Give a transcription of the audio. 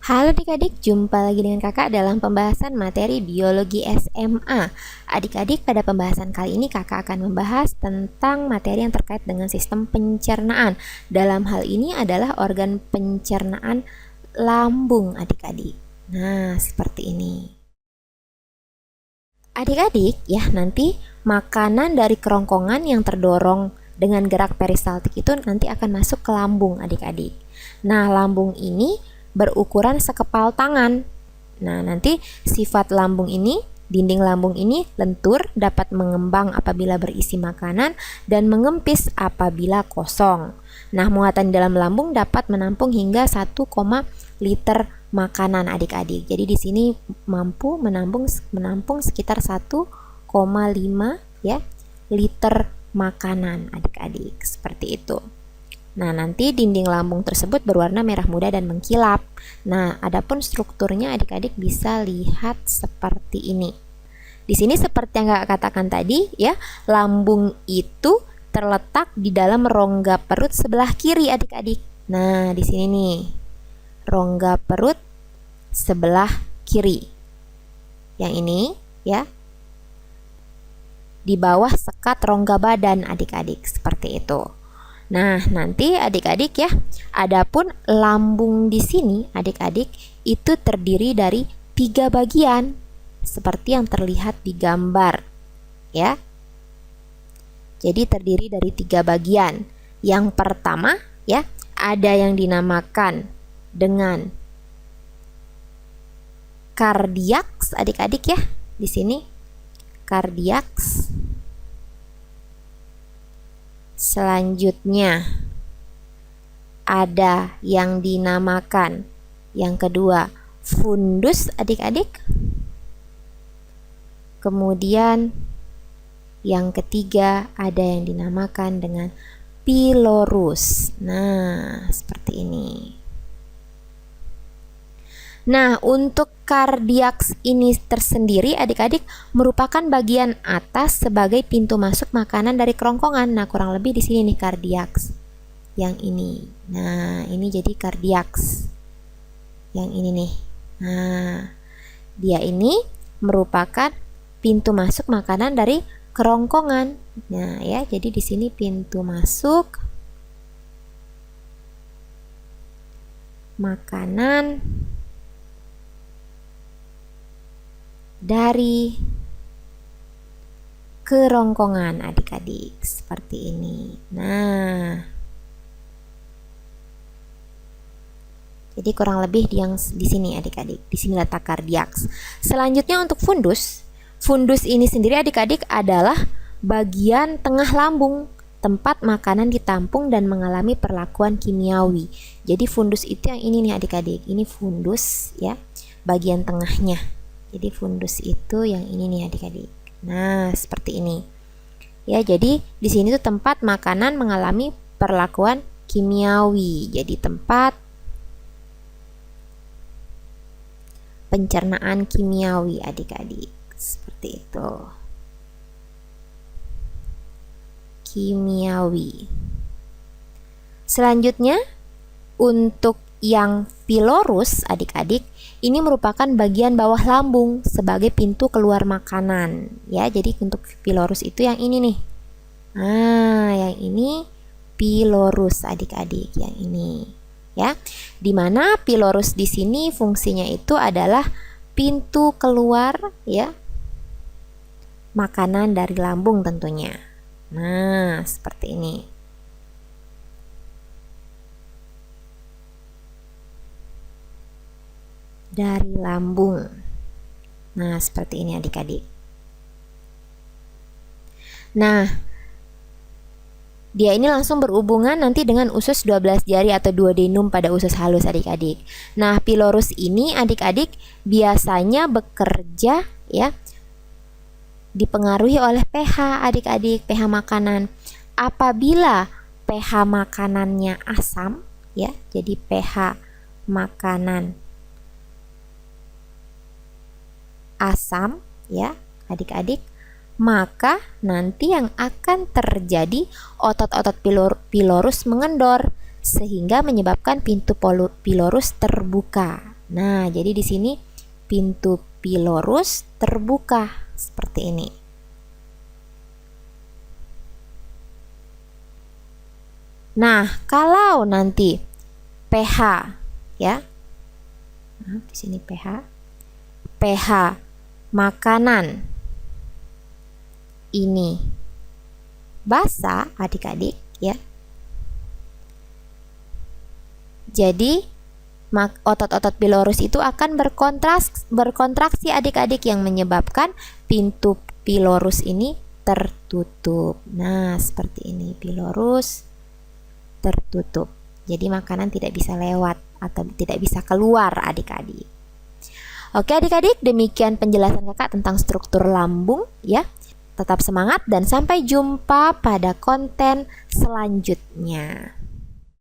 Halo adik-adik, jumpa lagi dengan kakak dalam pembahasan materi biologi SMA. Adik-adik, pada pembahasan kali ini kakak akan membahas tentang materi yang terkait dengan sistem pencernaan. Dalam hal ini adalah organ pencernaan lambung adik-adik. Nah, seperti ini. Adik-adik, ya nanti makanan dari kerongkongan yang terdorong dengan gerak peristaltik itu nanti akan masuk ke lambung adik-adik. Nah, lambung ini berukuran sekepal tangan. Nah, nanti sifat lambung ini, dinding lambung ini lentur, dapat mengembang apabila berisi makanan dan mengempis apabila kosong. Nah, muatan di dalam lambung dapat menampung hingga 1, liter makanan adik-adik. Jadi di sini mampu menampung sekitar 1,5 ya liter makanan adik-adik. Seperti itu. Nah, nanti dinding lambung tersebut berwarna merah muda dan mengkilap. Nah, adapun strukturnya adik-adik bisa lihat seperti ini. Di sini seperti yang kakak katakan tadi ya, lambung itu terletak di dalam rongga perut sebelah kiri adik-adik. Nah, di sini nih. Rongga perut sebelah kiri. Yang ini ya. Di bawah sekat rongga badan adik-adik, seperti itu. Nah, nanti adik-adik ya, adapun lambung di sini adik-adik itu terdiri dari 3 bagian seperti yang terlihat di gambar ya. Jadi terdiri dari 3 bagian. Yang pertama ya, ada yang dinamakan dengan kardiaks adik-adik ya. Di sini kardiaks. Selanjutnya ada yang dinamakan yang kedua fundus adik-adik. Kemudian yang ketiga ada yang dinamakan dengan pilorus. Nah, seperti ini. Nah, untuk kardiaks ini tersendiri adik-adik merupakan bagian atas sebagai pintu masuk makanan dari kerongkongan. Nah, kurang lebih di sini nih kardiaks. Yang ini. Nah, ini jadi kardiaks. Yang ini nih. Nah, dia ini merupakan pintu masuk makanan dari kerongkongan. Nah, ya, jadi di sini pintu masuk makanan dari kerongkongan adik-adik, seperti ini. Nah, jadi kurang lebih yang di sini adik-adik. Di sini letak kardiaks. Selanjutnya untuk fundus. Fundus ini sendiri adik-adik adalah bagian tengah lambung, tempat makanan ditampung dan mengalami perlakuan kimiawi. Jadi fundus itu yang ini nih adik-adik. Ini fundus ya, bagian tengahnya. Jadi fundus itu yang ini nih adik-adik. Nah, seperti ini. Ya, jadi di sini tuh tempat makanan mengalami perlakuan kimiawi. Jadi tempat pencernaan kimiawi adik-adik. Seperti itu. Kimiawi. Selanjutnya untuk yang pilorus adik-adik, ini merupakan bagian bawah lambung sebagai pintu keluar makanan ya. Jadi untuk pilorus itu yang ini nih. Nah, yang ini pilorus adik-adik, yang ini ya. Dimana pilorus di sini fungsinya itu adalah pintu keluar ya makanan dari lambung tentunya. Nah, seperti ini. Dari lambung. Nah, seperti ini adik-adik. Nah, dia ini langsung berhubungan nanti dengan usus 12 jari atau duodenum pada usus halus adik-adik. Nah, pilorus ini adik-adik biasanya bekerja ya dipengaruhi oleh pH adik-adik, pH makanan. Apabila pH makanannya asam ya, jadi pH makanan asam ya adik-adik, maka nanti yang akan terjadi otot-otot pilorus mengendor sehingga menyebabkan pintu pilorus terbuka. Nah, jadi di sini pintu pilorus terbuka seperti ini. Nah, kalau nanti pH ya. Nah, di sini pH makanan ini basah adik-adik ya. Jadi otot-otot pilorus itu akan berkontraksi adik-adik yang menyebabkan pintu pilorus ini tertutup. Nah, seperti ini, pilorus tertutup. Jadi makanan tidak bisa lewat atau tidak bisa keluar adik-adik. Oke adik-adik, demikian penjelasan kakak tentang struktur lambung ya. Tetap semangat dan sampai jumpa pada konten selanjutnya.